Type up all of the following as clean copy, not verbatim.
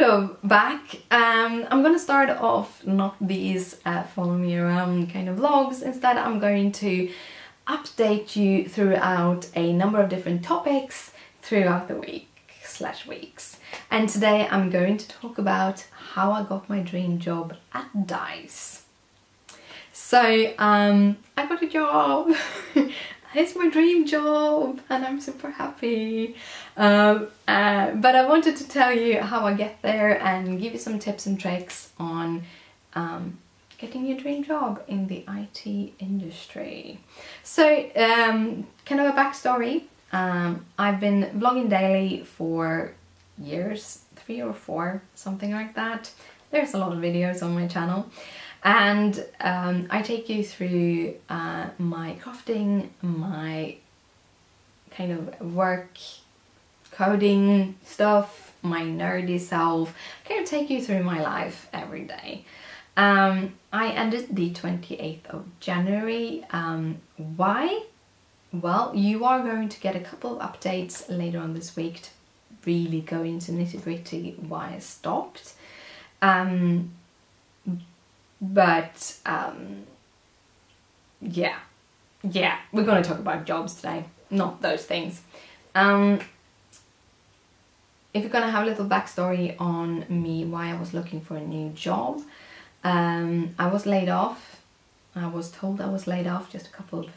of back. I'm gonna start off not these follow me around kind of vlogs. Instead, I'm going to update you throughout a number of different topics throughout the weeks. And today I'm going to talk about how I got my dream job at DICE. So I got a job. It's my dream job and I'm super happy. But I wanted to tell you how I get there and give you some tips and tricks on getting your dream job in the IT industry. So kind of a backstory. I've been vlogging daily for years, 3 or 4, something like that. There's a lot of videos on my channel. And I take you through my crafting, my kind of work, coding stuff, my nerdy self, kind of take you through my life every day. I ended the 28th of January. Why? Well, you are going to get a couple of updates later on this week to really go into nitty-gritty why I stopped. But yeah, we're gonna talk about jobs today, not those things. If you're gonna have a little backstory on me, why I was looking for a new job, I was laid off. I was told I was laid off just a couple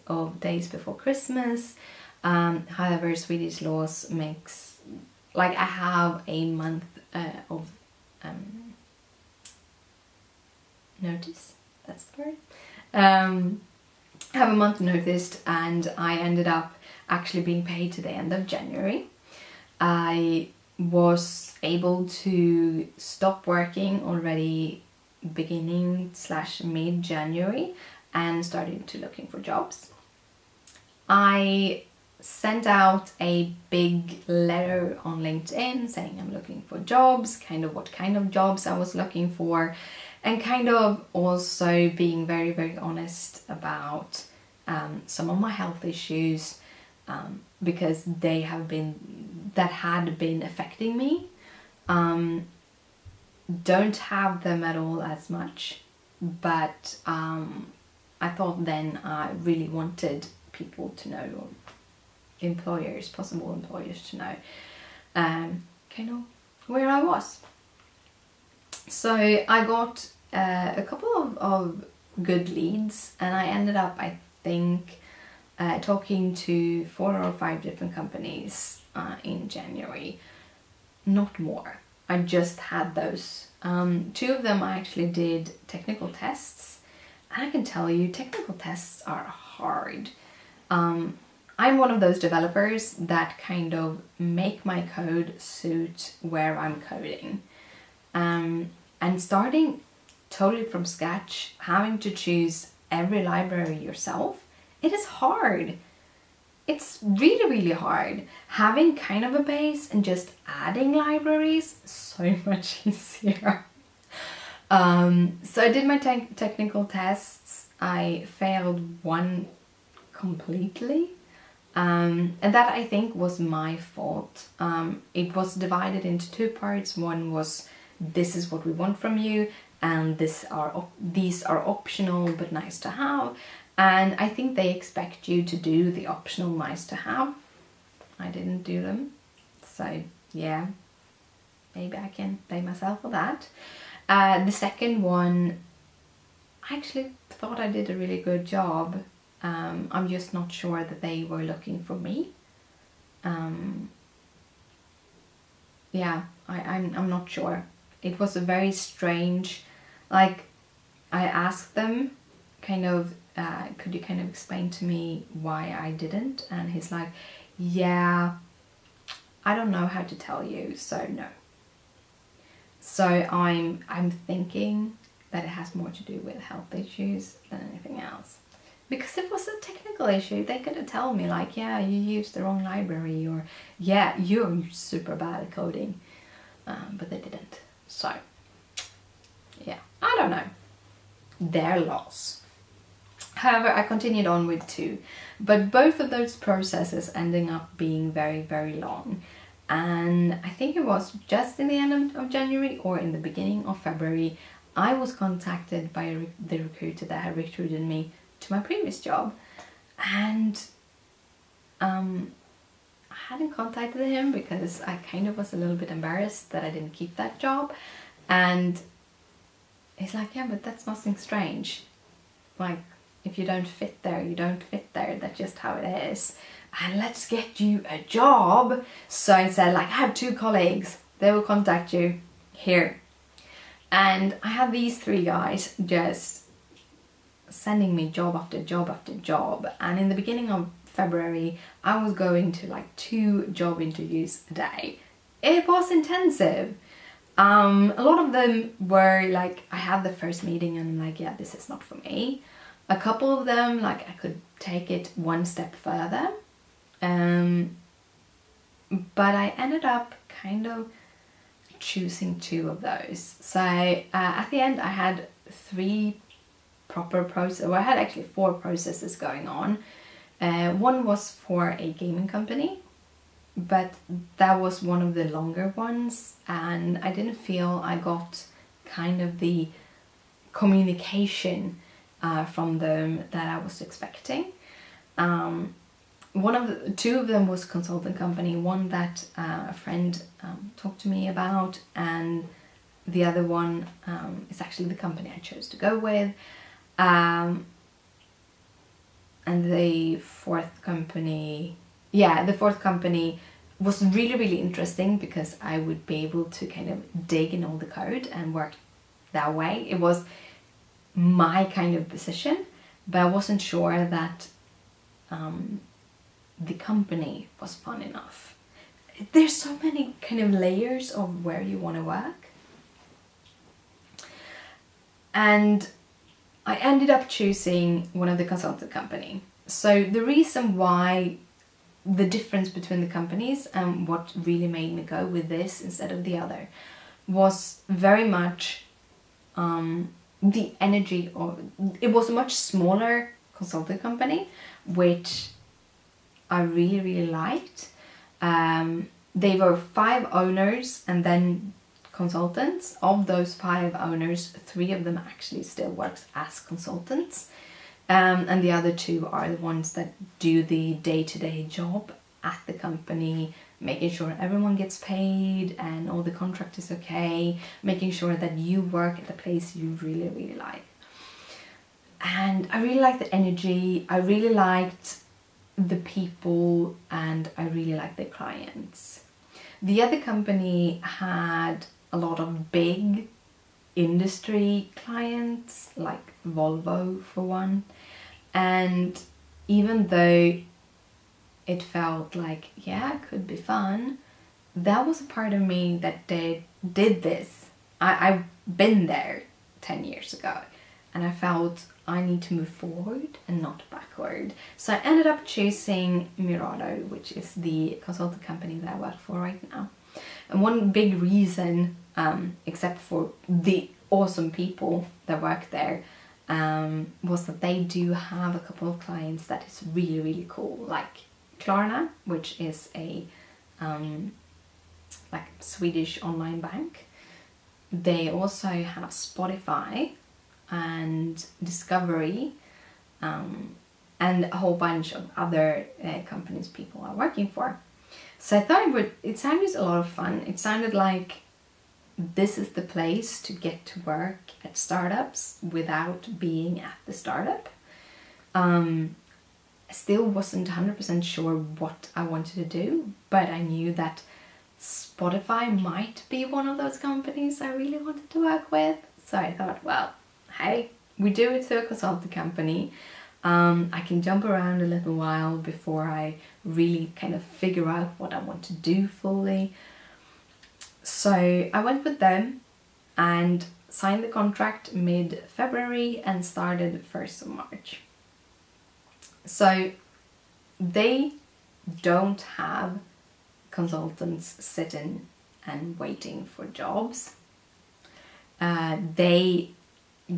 of days before Christmas. However, Swedish laws makes, like, I have a month of notice, that's the word. I have a month notice and I ended up actually being paid to the end of January. I was able to stop working already beginning / mid-January and started to looking for jobs. I sent out a big letter on LinkedIn saying I'm looking for jobs, kind of what kind of jobs I was looking for, and kind of also being very, very honest about some of my health issues because that had been affecting me. Don't have them at all as much, but I thought then I really wanted people to know, or possible employers to know kind of where I was. So I got a couple of good leads and I ended up, I think, talking to 4 or 5 different companies in January. Not more. I just had those. 2 of them I actually did technical tests. And I can tell you, technical tests are hard. I'm one of those developers that kind of make my code suit where I'm coding. And starting totally from scratch, having to choose every library yourself, it is hard. It's really, really hard. Having kind of a base and just adding libraries, so much easier. So I did my technical tests. I failed one completely. And that I think was my fault. It was divided into 2 parts. One was, this is what we want from you, and these are optional but nice to have. And I think they expect you to do the optional nice to have. I didn't do them. So yeah, maybe I can blame myself for that. The second one, I actually thought I did a really good job. I'm just not sure that they were looking for me. Yeah, I'm not sure. It was a very strange, like, I asked them kind of, could you kind of explain to me why I didn't? And he's like, yeah, I don't know how to tell you, so no. So I'm thinking that it has more to do with health issues than anything else. Because if it was a technical issue, they could have told me, like, yeah, you used the wrong library, or yeah, you're super bad at coding. But they didn't. So yeah, I don't know. Their loss. However, I continued on with 2, but both of those processes ending up being very, very long. And I think it was just in the end of January or in the beginning of February, I was contacted by the recruiter that had recruited me to my previous job. And I hadn't contacted him because I kind of was a little bit embarrassed that I didn't keep that job. And he's like, yeah, but that's nothing strange. Like, if you don't fit there, you don't fit there. That's just how it is. And let's get you a job. So I said, like, I have 2 colleagues. They will contact you here. And I had these 3 guys just sending me job after job after job. And in the beginning of February, I was going to like 2 job interviews a day. It was intensive. A lot of them were like, I had the first meeting and I'm like, yeah, this is not for me. A couple of them, like, I could take it one step further. But I ended up kind of choosing 2 of those. So at the end I had 3 proper processes, well, I had actually 4 processes going on. One was for a gaming company, but that was one of the longer ones, and I didn't feel I got kind of the communication from them that I was expecting. 2 of them was a consultant company, one that a friend talked to me about, and the other one is actually the company I chose to go with. And the 4th company, the 4th company was really, really interesting because I would be able to kind of dig in all the code and work that way. It was my kind of position, but I wasn't sure that the company was fun enough. There's so many kind of layers of where you want to work. And I ended up choosing one of the consultant company. So the reason why, the difference between the companies and what really made me go with this instead of the other, was very much the energy of, it was a much smaller consulting company, which I really, really liked. They were 5 owners and then consultants. Of those 5 owners, 3 of them actually still works as consultants. And the other 2 are the ones that do the day-to-day job at the company, making sure everyone gets paid and all the contract is okay, making sure that you work at a place you really, really like. And I really liked the energy, I really liked the people, and I really liked the clients. The other company had a lot of big industry clients, like Volvo for one, and even though it felt like, yeah, it could be fun, that was a part of me that did this. I've been there 10 years ago, and I felt I need to move forward and not backward. So I ended up choosing Mirado, which is the consulting company that I work for right now. And one big reason, except for the awesome people that work there, was that they do have a couple of clients that is really, really cool. Like Klarna, which is a like Swedish online bank. They also have Spotify and Discovery, and a whole bunch of other companies people are working for. So I thought it sounded a lot of fun. It sounded like this is the place to get to work at startups without being at the startup. I still wasn't 100% sure what I wanted to do, but I knew that Spotify might be one of those companies I really wanted to work with. So I thought, well, hey, we do it through a consulting company. I can jump around a little while before I really kind of figure out what I want to do fully. So I went with them and signed the contract mid-February and started 1st of March. So they don't have consultants sitting and waiting for jobs. They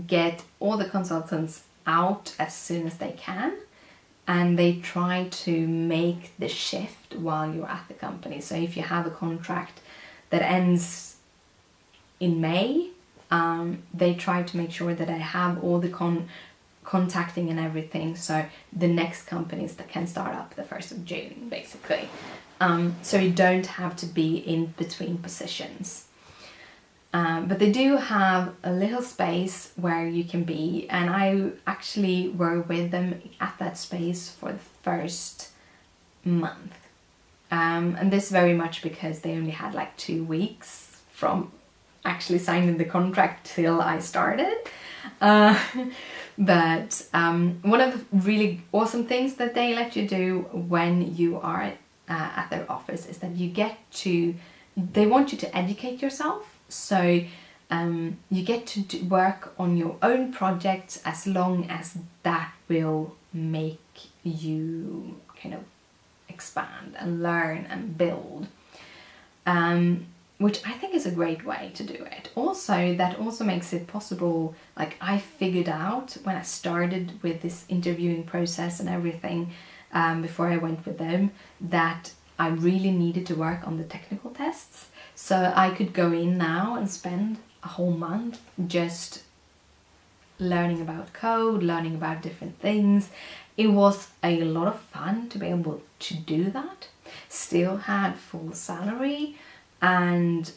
get all the consultants out as soon as they can, and they try to make the shift while you're at the company. So if you have a contract that ends in May, they try to make sure that I have all the contacting and everything, so the next companies that can start up the 1st of June, basically. So you don't have to be in between positions. But they do have a little space where you can be, and I actually were with them at that space for the first month. And this very much because they only had like 2 weeks from actually signing the contract till I started. But one of the really awesome things that they let you do when you are at their office is that they want you to educate yourself. So you get to work on your own projects as long as that will make you kind of expand and learn and build. Which I think is a great way to do it. Also, that also makes it possible, like I figured out when I started with this interviewing process and everything, before I went with them, that I really needed to work on the technical tests. So I could go in now and spend a whole month just learning about code, learning about different things. It was a lot of fun to be able to do that. Still had full salary, and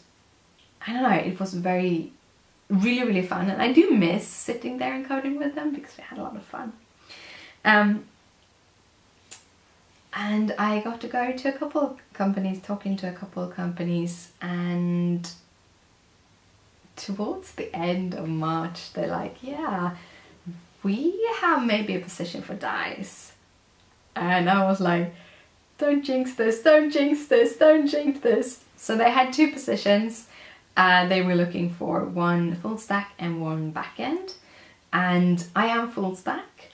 I don't know, it was really, really fun. And I do miss sitting there and coding with them because we had a lot of fun. And I got to go to a couple of companies, talking to a couple of companies, and towards the end of March, they're like, yeah, we have maybe a position for DICE. And I was like, don't jinx this, don't jinx this, don't jinx this. So they had 2 positions. They were looking for one full stack and one backend. And I am full stack,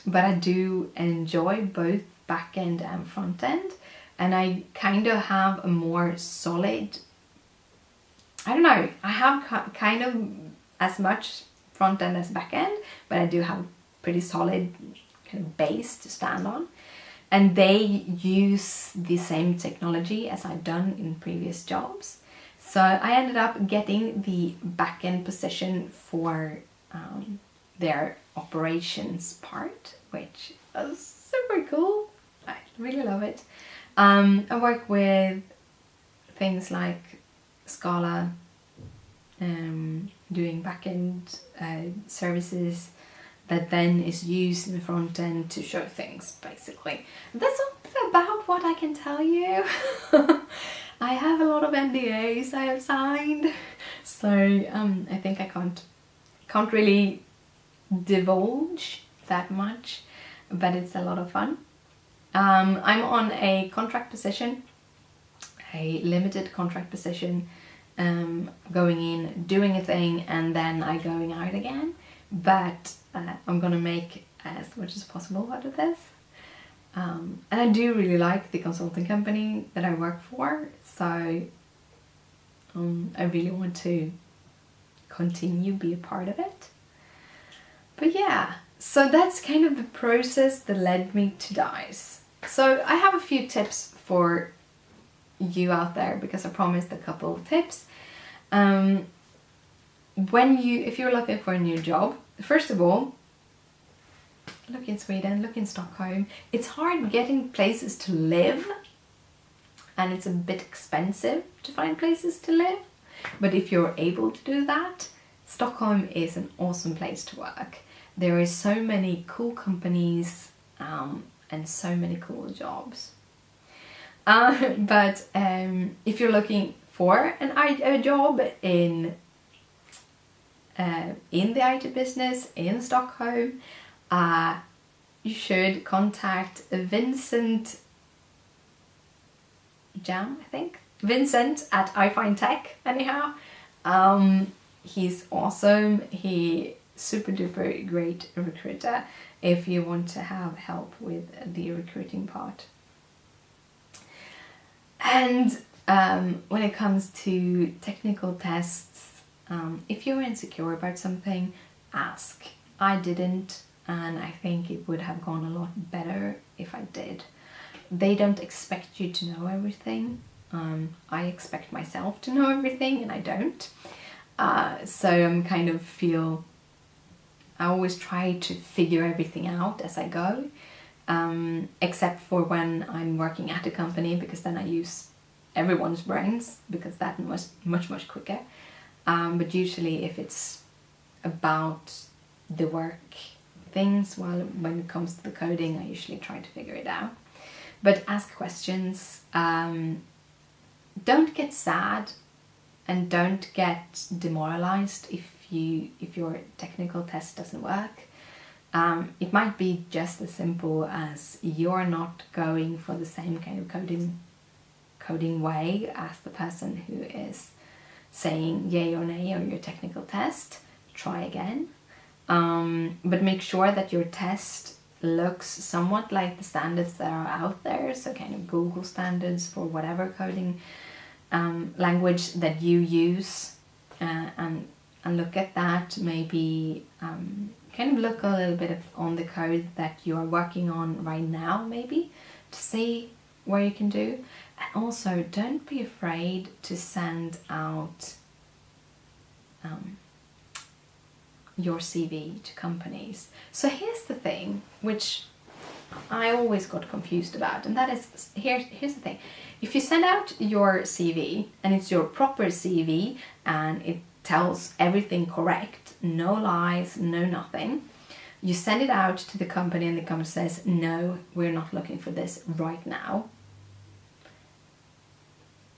but I do enjoy both backend and front end. And I kind of have a more solid, I don't know, I have kind of as much front end as back end, but I do have a pretty solid kind of base to stand on. And they use the same technology as I've done in previous jobs. So I ended up getting the back-end position for their operations part, which was super cool. I really love it. I work with things like Scala, doing back-end services that then is used in the front end to show things, basically. That's about what I can tell you. I have a lot of NDAs I have signed, so I think I can't really divulge that much, but it's a lot of fun. I'm on a contract position, a limited contract position, going in, doing a thing, and then I going out again. But I'm gonna make as much as possible out of this. And I do really like the consulting company that I work for, so I really want to continue be a part of it. But yeah, so that's kind of the process that led me to DICE. So I have a few tips for you out there, because I promised a couple of tips. If you're looking for a new job, first of all, look in Sweden, look in Stockholm. It's hard getting places to live, and it's a bit expensive to find places to live. But if you're able to do that, Stockholm is an awesome place to work. There is so many cool companies and so many cool jobs. But if you're looking for a job in the IT business in Stockholm, you should contact Vincent Jam, I think. Vincent at iFindTech, anyhow. He's awesome. He super duper great recruiter if you want to have help with the recruiting part. And when it comes to technical tests, if you're insecure about something, ask. I didn't. and I think it would have gone a lot better if I did. They don't expect you to know everything. I expect myself to know everything, and I don't. So I'm kind of feel, I always try to figure everything out as I go, except for when I'm working at a company, because then I use everyone's brains, because that was much quicker. But usually if it's about the work things, well, when it comes to the coding, I usually try to figure it out. But ask questions, don't get sad, and don't get demoralized if your technical test doesn't work. It might be just as simple as you're not going for the same kind of coding way as the person who is saying yay or nay on your technical test. Try again, but make sure that your test looks somewhat like the standards that are out there, so kind of Google standards for whatever coding language that you use, and look at that. Maybe kind of look a little bit on the code that you are working on right now, maybe, to see where you can do. And also, don't be afraid to send out your CV to companies. So here's the thing, which I always got confused about, and that is, here's the thing. If you send out your CV and it's your proper CV and it tells everything correct, no lies, no nothing, you send it out to the company and the company says, no, we're not looking for this right now.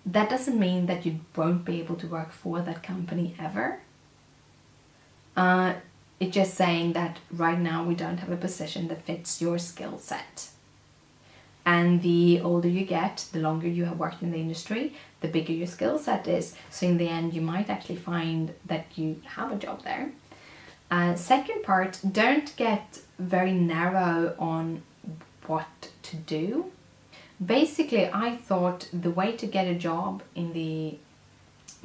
That doesn't mean that you won't be able to work for that company ever. It's just saying that right now we don't have a position that fits your skill set. And the older you get, the longer you have worked in the industry, the bigger your skill set is. So in the end, you might actually find that you have a job there. Second part, don't get very narrow on what to do. Basically, I thought the way to get a job in the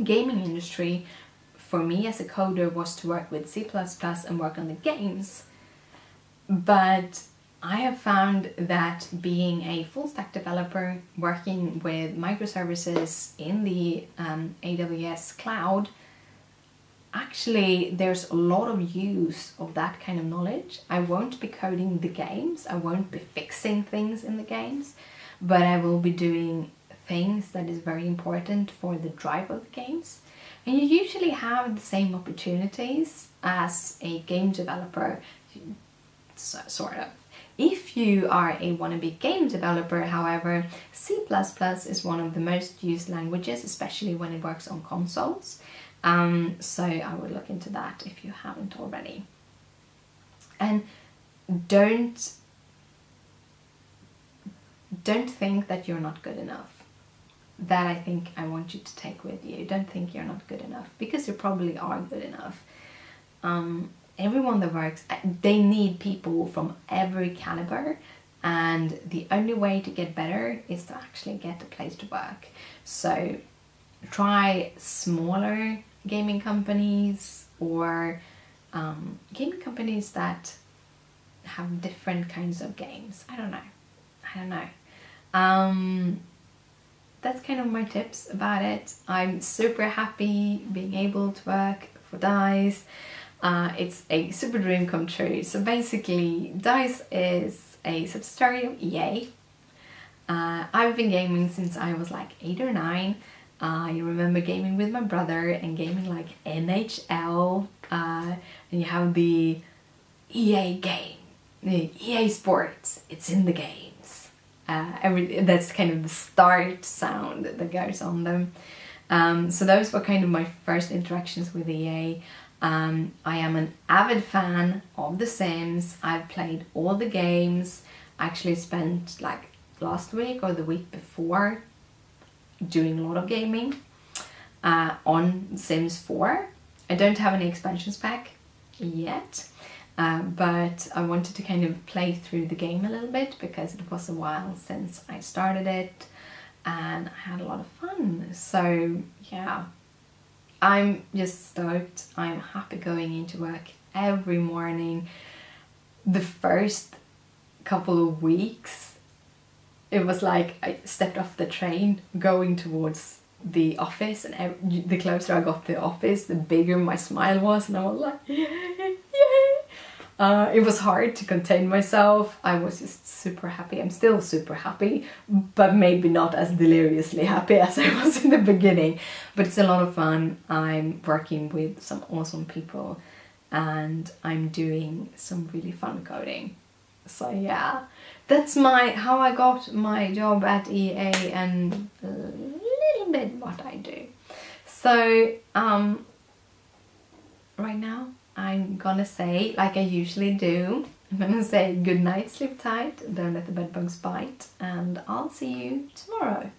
gaming industry for me as a coder was to work with C++ and work on the games. But I have found that being a full stack developer, working with microservices in the AWS cloud, actually there's a lot of use of that kind of knowledge. I won't be coding the games, I won't be fixing things in the games, but I will be doing things that is very important for the drive of the games. And you usually have the same opportunities as a game developer, sort of. If you are a wannabe game developer, however, C++ is one of the most used languages, especially when it works on consoles. So I would look into that if you haven't already. And don't think that you're not good enough. That I think I want you to take with you. Don't think you're not good enough, because you probably are good enough. Everyone that works, they need people from every caliber, and the only way to get better is to actually get a place to work. So try smaller gaming companies, or gaming companies that have different kinds of games. I don't know. That's kind of my tips about it. I'm super happy being able to work for DICE. It's a super dream come true. So basically, DICE is a subsidiary of EA. I've been gaming since I was like 8 or 9. I remember gaming with my brother and gaming like NHL. And you have the EA game, the EA Sports. It's in the games. That's kind of the start sound that goes on them. So those were kind of my first interactions with EA. I am an avid fan of The Sims. I've played all the games. I actually spent like last week or the week before doing a lot of gaming on Sims 4. I don't have any expansions pack yet. But I wanted to kind of play through the game a little bit, because it was a while since I started it and I had a lot of fun. So yeah, I'm just stoked. I'm happy going into work every morning, the first couple of weeks, it was like I stepped off the train going towards the office, and the closer I got to the office, the bigger my smile was, and I was like, yay, yay. It was hard to contain myself. I was just super happy. I'm still super happy, but maybe not as deliriously happy as I was in the beginning. But it's a lot of fun. I'm working with some awesome people, and I'm doing some really fun coding. So yeah, that's how I got my job at EA, and a little bit what I do. So right now I'm gonna say, like I usually do, I'm gonna say good night, sleep tight, don't let the bed bugs bite, and I'll see you tomorrow.